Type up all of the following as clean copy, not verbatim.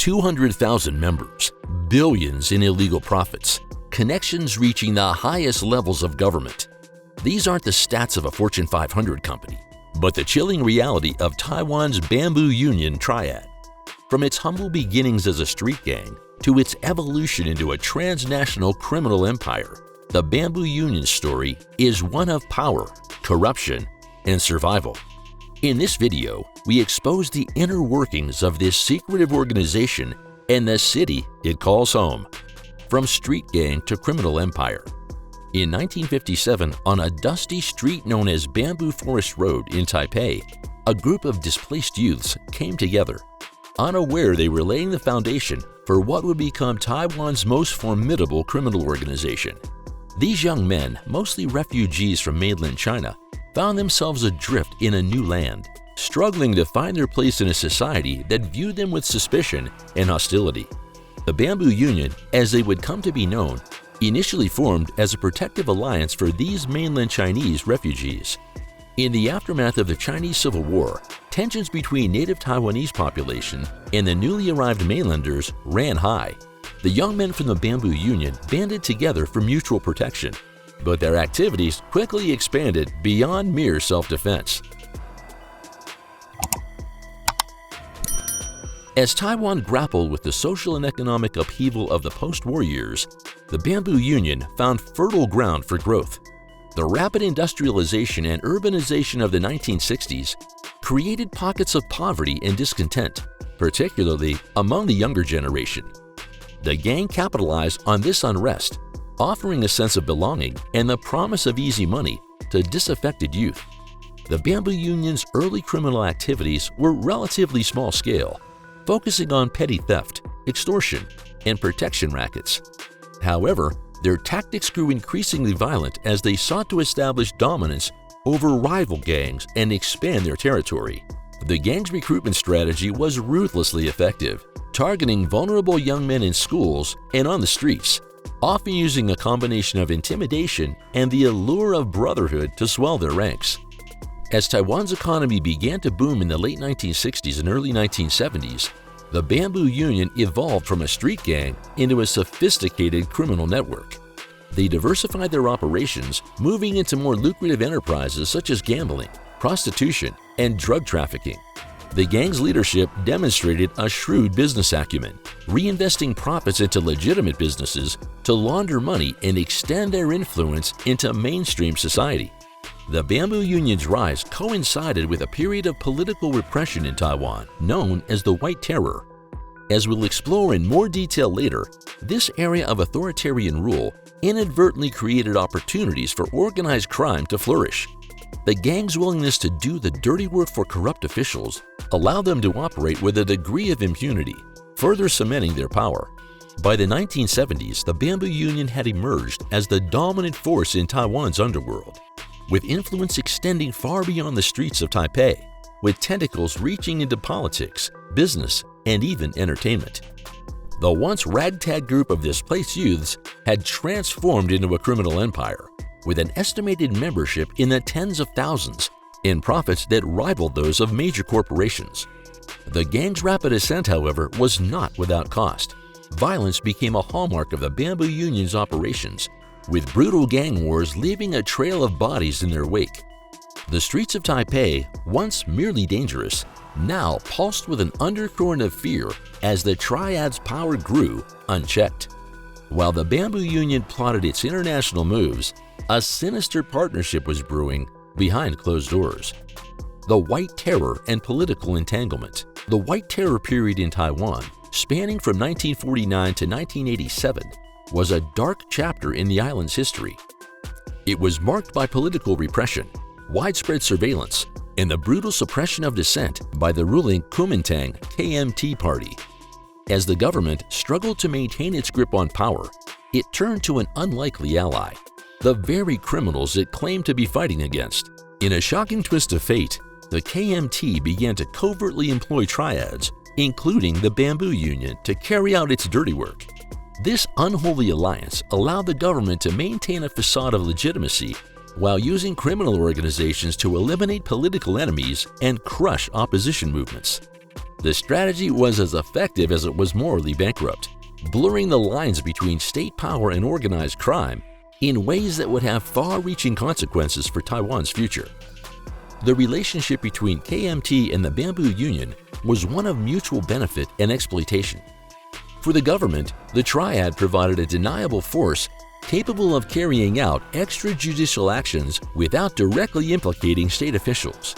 200,000 members, billions in illegal profits, connections reaching the highest levels of government. These aren't the stats of a Fortune 500 company, but the chilling reality of Taiwan's Bamboo Union triad. From its humble beginnings as a street gang to its evolution into a transnational criminal empire, the Bamboo Union story is one of power, corruption, and survival. In this video, we expose the inner workings of this secretive organization and the city it calls home. From street gang to criminal empire. In 1957, on a dusty street known as Bamboo Forest Road in Taipei, a group of displaced youths came together, unaware they were laying the foundation for what would become Taiwan's most formidable criminal organization. These young men, mostly refugees from mainland China, found themselves adrift in a new land, struggling to find their place in a society that viewed them with suspicion and hostility. The Bamboo Union, as they would come to be known, initially formed as a protective alliance for these mainland Chinese refugees. In the aftermath of the Chinese Civil War, tensions between native Taiwanese population and the newly arrived mainlanders ran high. The young men from the Bamboo Union banded together for mutual protection, but their activities quickly expanded beyond mere self-defense. As Taiwan grappled with the social and economic upheaval of the post-war years, the Bamboo Union found fertile ground for growth. The rapid industrialization and urbanization of the 1960s created pockets of poverty and discontent, particularly among the younger generation. The gang capitalized on this unrest, offering a sense of belonging and the promise of easy money to disaffected youth. The Bamboo Union's early criminal activities were relatively small-scale, focusing on petty theft, extortion, and protection rackets. However, their tactics grew increasingly violent as they sought to establish dominance over rival gangs and expand their territory. The gang's recruitment strategy was ruthlessly effective, targeting vulnerable young men in schools and on the streets, often using a combination of intimidation and the allure of brotherhood to swell their ranks. As Taiwan's economy began to boom in the late 1960s and early 1970s, the Bamboo Union evolved from a street gang into a sophisticated criminal network. They diversified their operations, moving into more lucrative enterprises such as gambling, prostitution, and drug trafficking. The gang's leadership demonstrated a shrewd business acumen, reinvesting profits into legitimate businesses to launder money and extend their influence into mainstream society. The Bamboo Union's rise coincided with a period of political repression in Taiwan known as the White Terror. As we'll explore in more detail later, this area of authoritarian rule inadvertently created opportunities for organized crime to flourish. The gang's willingness to do the dirty work for corrupt officials allowed them to operate with a degree of impunity, further cementing their power. By the 1970s, the Bamboo Union had emerged as the dominant force in Taiwan's underworld, with influence extending far beyond the streets of Taipei, with tentacles reaching into politics, business, and even entertainment. The once ragtag group of displaced youths had transformed into a criminal empire, with an estimated membership in the tens of thousands and profits that rivaled those of major corporations. The gang's rapid ascent, however, was not without cost. Violence became a hallmark of the Bamboo Union's operations, with brutal gang wars leaving a trail of bodies in their wake. The streets of Taipei, once merely dangerous, now pulsed with an undercurrent of fear as the triad's power grew unchecked. While the Bamboo Union plotted its international moves, a sinister partnership was brewing behind closed doors. The White Terror and political entanglement. The White Terror period in Taiwan, spanning from 1949 to 1987, was a dark chapter in the island's history. It was marked by political repression, widespread surveillance, and the brutal suppression of dissent by the ruling Kuomintang KMT party. As the government struggled to maintain its grip on power, it turned to an unlikely ally, the very criminals it claimed to be fighting against. In a shocking twist of fate, the KMT began to covertly employ triads, including the Bamboo Union, to carry out its dirty work. This unholy alliance allowed the government to maintain a facade of legitimacy while using criminal organizations to eliminate political enemies and crush opposition movements. The strategy was as effective as it was morally bankrupt, blurring the lines between state power and organized crime in ways that would have far-reaching consequences for Taiwan's future. The relationship between KMT and the Bamboo Union was one of mutual benefit and exploitation. For the government, the triad provided a deniable force capable of carrying out extrajudicial actions without directly implicating state officials.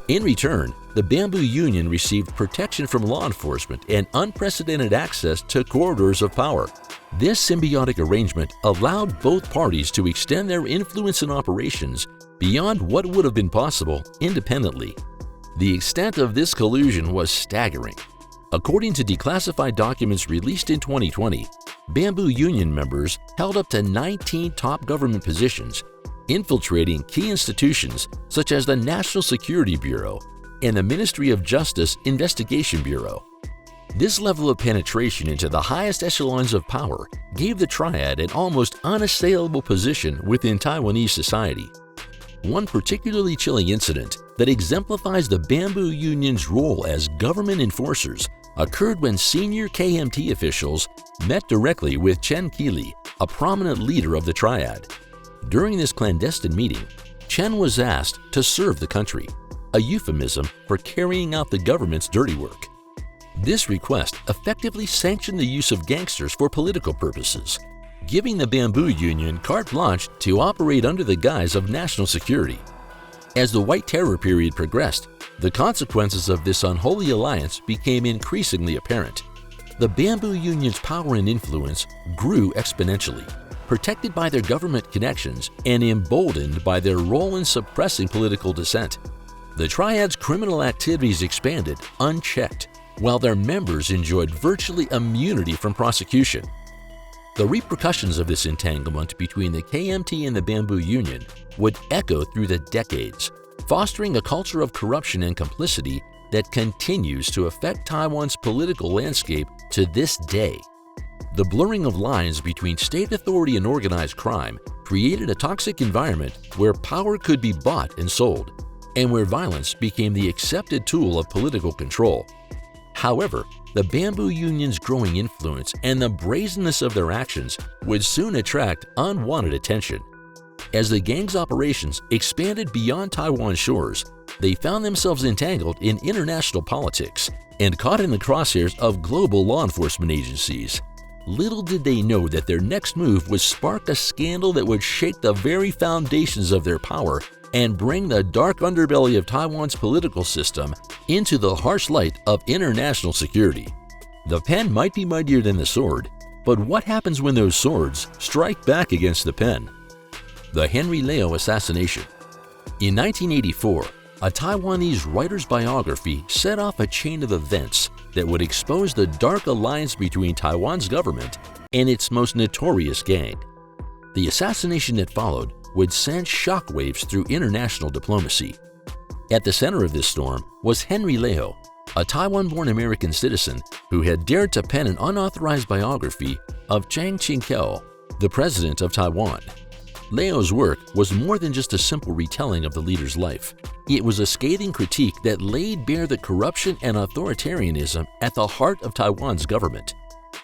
In return, the Bamboo Union received protection from law enforcement and unprecedented access to corridors of power. This symbiotic arrangement allowed both parties to extend their influence and operations beyond what would have been possible independently. The extent of this collusion was staggering. According to declassified documents released in 2020, Bamboo Union members held up to 19 top government positions, infiltrating key institutions such as the National Security Bureau and the Ministry of Justice Investigation Bureau. This level of penetration into the highest echelons of power gave the triad an almost unassailable position within Taiwanese society. One particularly chilling incident that exemplifies the Bamboo Union's role as government enforcers occurred when senior KMT officials met directly with Chen Qili, a prominent leader of the triad. During this clandestine meeting, Chen was asked to serve the country, a euphemism for carrying out the government's dirty work. This request effectively sanctioned the use of gangsters for political purposes, giving the Bamboo Union carte blanche to operate under the guise of national security. As the White Terror period progressed, the consequences of this unholy alliance became increasingly apparent. The Bamboo Union's power and influence grew exponentially, protected by their government connections and emboldened by their role in suppressing political dissent. The triad's criminal activities expanded unchecked, while their members enjoyed virtually immunity from prosecution. The repercussions of this entanglement between the KMT and the Bamboo Union would echo through the decades, fostering a culture of corruption and complicity that continues to affect Taiwan's political landscape to this day. The blurring of lines between state authority and organized crime created a toxic environment where power could be bought and sold, and where violence became the accepted tool of political control. However, the Bamboo Union's growing influence and the brazenness of their actions would soon attract unwanted attention. As the gang's operations expanded beyond Taiwan shores, they found themselves entangled in international politics and caught in the crosshairs of global law enforcement agencies. Little did they know that their next move would spark a scandal that would shake the very foundations of their power and bring the dark underbelly of Taiwan's political system into the harsh light of international security. The pen might be mightier than the sword, but what happens when those swords strike back against the pen? The Henry Leo assassination. In 1984, a Taiwanese writer's biography set off a chain of events that would expose the dark alliance between Taiwan's government and its most notorious gang. The assassination that followed would send shockwaves through international diplomacy. At the center of this storm was Henry Leo, a Taiwan-born American citizen who had dared to pen an unauthorized biography of Chiang Ching-kuo, the president of Taiwan. Leo's work was more than just a simple retelling of the leader's life. It was a scathing critique that laid bare the corruption and authoritarianism at the heart of Taiwan's government.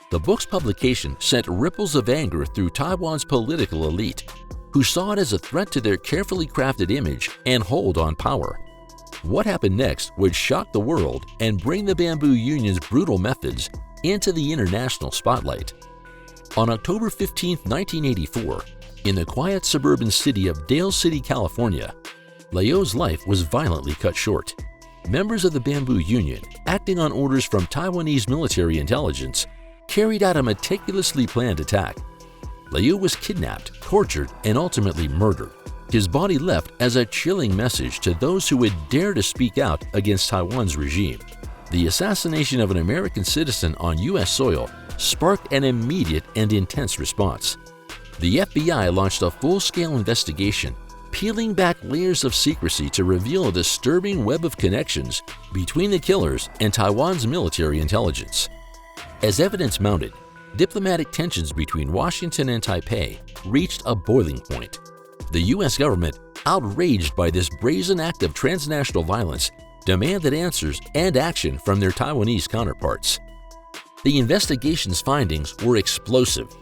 The book's publication sent ripples of anger through Taiwan's political elite, who saw it as a threat to their carefully crafted image and hold on power. What happened next would shock the world and bring the Bamboo Union's brutal methods into the international spotlight. On October 15, 1984, in the quiet suburban city of Dale City, California, Leo's life was violently cut short. Members of the Bamboo Union, acting on orders from Taiwanese military intelligence, carried out a meticulously planned attack. Leo was kidnapped, tortured, and ultimately murdered. His body left as a chilling message to those who would dare to speak out against Taiwan's regime. The assassination of an American citizen on U.S. soil sparked an immediate and intense response. The FBI launched a full-scale investigation, peeling back layers of secrecy to reveal a disturbing web of connections between the killers and Taiwan's military intelligence. As evidence mounted, diplomatic tensions between Washington and Taipei reached a boiling point. The U.S. government, outraged by this brazen act of transnational violence, demanded answers and action from their Taiwanese counterparts. The investigation's findings were explosive.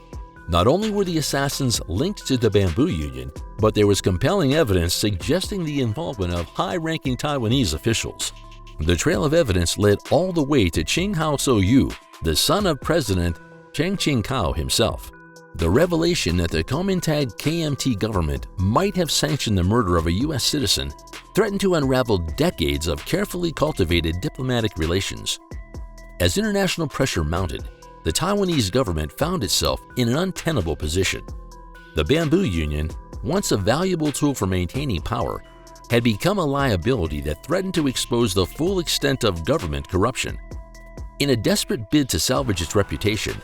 Not only were the assassins linked to the Bamboo Union, but there was compelling evidence suggesting the involvement of high-ranking Taiwanese officials. The trail of evidence led all the way to Ching Hao So-yu, the son of President Cheng Ching-kao himself. The revelation that the Kuomintang KMT government might have sanctioned the murder of a U.S. citizen threatened to unravel decades of carefully cultivated diplomatic relations. As international pressure mounted, the Taiwanese government found itself in an untenable position. The Bamboo Union, once a valuable tool for maintaining power, had become a liability that threatened to expose the full extent of government corruption. In a desperate bid to salvage its reputation,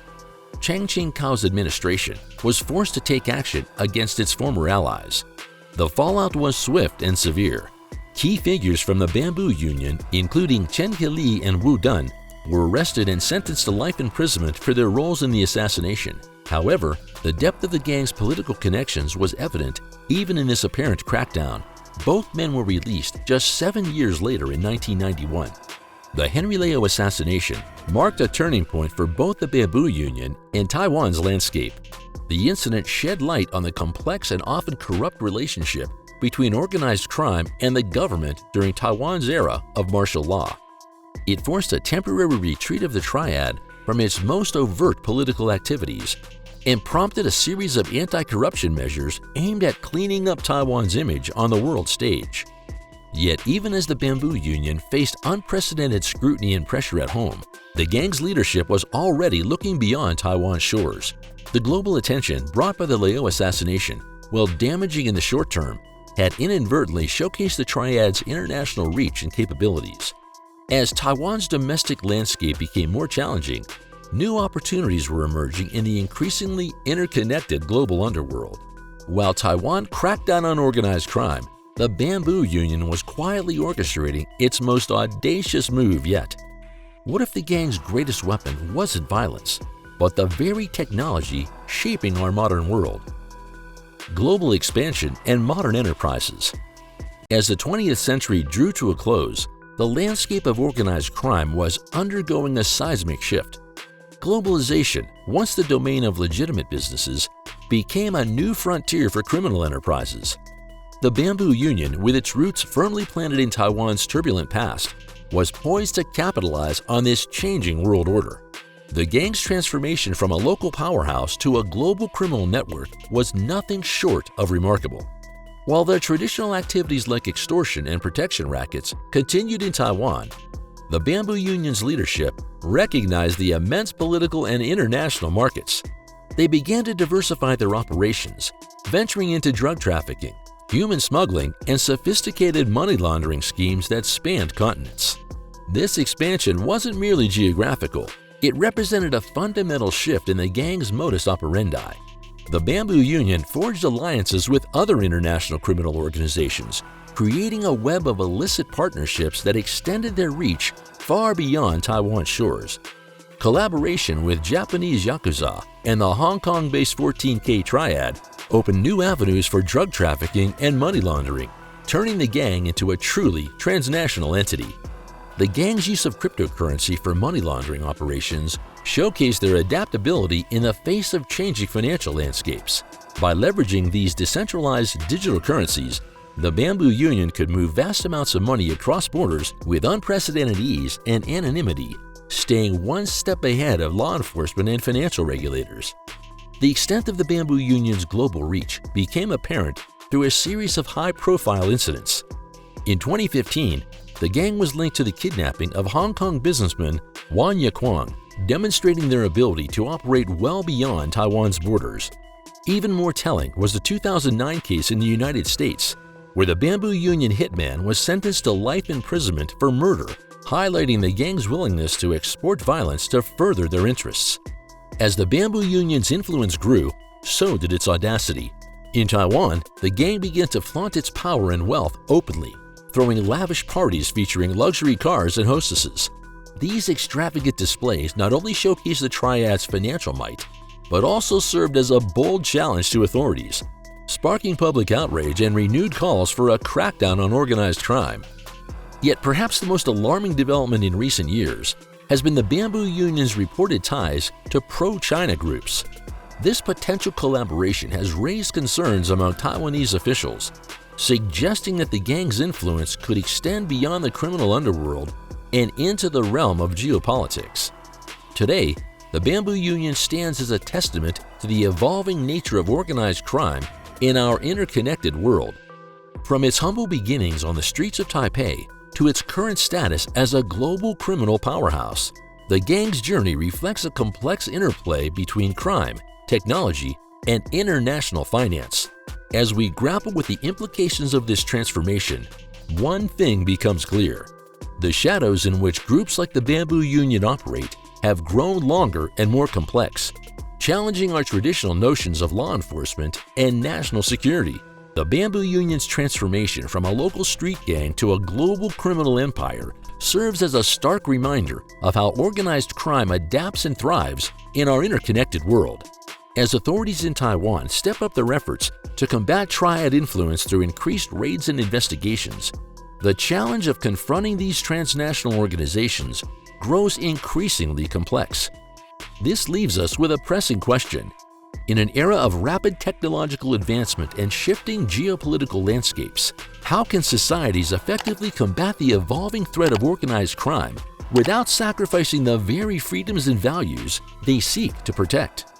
Cheng Ching-kao's administration was forced to take action against its former allies. The fallout was swift and severe. Key figures from the Bamboo Union, including Chen Hili and Wu Dun, were arrested and sentenced to life imprisonment for their roles in the assassination. However, the depth of the gang's political connections was evident even in this apparent crackdown. Both men were released just 7 years later in 1991. The Henry Leo assassination marked a turning point for both the Bamboo Union and Taiwan's landscape. The incident shed light on the complex and often corrupt relationship between organized crime and the government during Taiwan's era of martial law. It forced a temporary retreat of the triad from its most overt political activities and prompted a series of anti-corruption measures aimed at cleaning up Taiwan's image on the world stage. Yet even as the Bamboo Union faced unprecedented scrutiny and pressure at home, the gang's leadership was already looking beyond Taiwan's shores. The global attention brought by the Leo assassination, while damaging in the short term, had inadvertently showcased the triad's international reach and capabilities. As Taiwan's domestic landscape became more challenging, new opportunities were emerging in the increasingly interconnected global underworld. While Taiwan cracked down on organized crime, the Bamboo Union was quietly orchestrating its most audacious move yet. What if the gang's greatest weapon wasn't violence, but the very technology shaping our modern world? Global expansion and modern enterprises. As the 20th century drew to a close, the landscape of organized crime was undergoing a seismic shift. Globalization, once the domain of legitimate businesses, became a new frontier for criminal enterprises. The Bamboo Union, with its roots firmly planted in Taiwan's turbulent past, was poised to capitalize on this changing world order. The gang's transformation from a local powerhouse to a global criminal network was nothing short of remarkable. While their traditional activities like extortion and protection rackets continued in Taiwan, the Bamboo Union's leadership recognized the immense political and international markets. They began to diversify their operations, venturing into drug trafficking, human smuggling, and sophisticated money laundering schemes that spanned continents. This expansion wasn't merely geographical, it represented a fundamental shift in the gang's modus operandi. The Bamboo Union forged alliances with other international criminal organizations, creating a web of illicit partnerships that extended their reach far beyond Taiwan's shores. Collaboration with Japanese Yakuza and the Hong Kong-based 14K triad opened new avenues for drug trafficking and money laundering, turning the gang into a truly transnational entity. The gang's use of cryptocurrency for money laundering operations showcased their adaptability in the face of changing financial landscapes. By leveraging these decentralized digital currencies, the Bamboo Union could move vast amounts of money across borders with unprecedented ease and anonymity, staying one step ahead of law enforcement and financial regulators. The extent of the Bamboo Union's global reach became apparent through a series of high-profile incidents. In 2015, the gang was linked to the kidnapping of Hong Kong businessman Wan Yaquang, demonstrating their ability to operate well beyond Taiwan's borders. Even more telling was the 2009 case in the United States, where the Bamboo Union hitman was sentenced to life imprisonment for murder, highlighting the gang's willingness to export violence to further their interests. As the Bamboo Union's influence grew, so did its audacity. In Taiwan, the gang began to flaunt its power and wealth openly, throwing lavish parties featuring luxury cars and hostesses. These extravagant displays not only showcased the triad's financial might, but also served as a bold challenge to authorities, sparking public outrage and renewed calls for a crackdown on organized crime. Yet perhaps the most alarming development in recent years has been the Bamboo Union's reported ties to pro-China groups. This potential collaboration has raised concerns among Taiwanese officials, suggesting that the gang's influence could extend beyond the criminal underworld and into the realm of geopolitics. Today, the Bamboo Union stands as a testament to the evolving nature of organized crime in our interconnected world. From its humble beginnings on the streets of Taipei to its current status as a global criminal powerhouse, the gang's journey reflects a complex interplay between crime, technology, and international finance. As we grapple with the implications of this transformation, one thing becomes clear. The shadows in which groups like the Bamboo Union operate have grown longer and more complex, challenging our traditional notions of law enforcement and national security. The Bamboo Union's transformation from a local street gang to a global criminal empire serves as a stark reminder of how organized crime adapts and thrives in our interconnected world. As authorities in Taiwan step up their efforts to combat triad influence through increased raids and investigations, the challenge of confronting these transnational organizations grows increasingly complex. This leaves us with a pressing question. In an era of rapid technological advancement and shifting geopolitical landscapes, how can societies effectively combat the evolving threat of organized crime without sacrificing the very freedoms and values they seek to protect?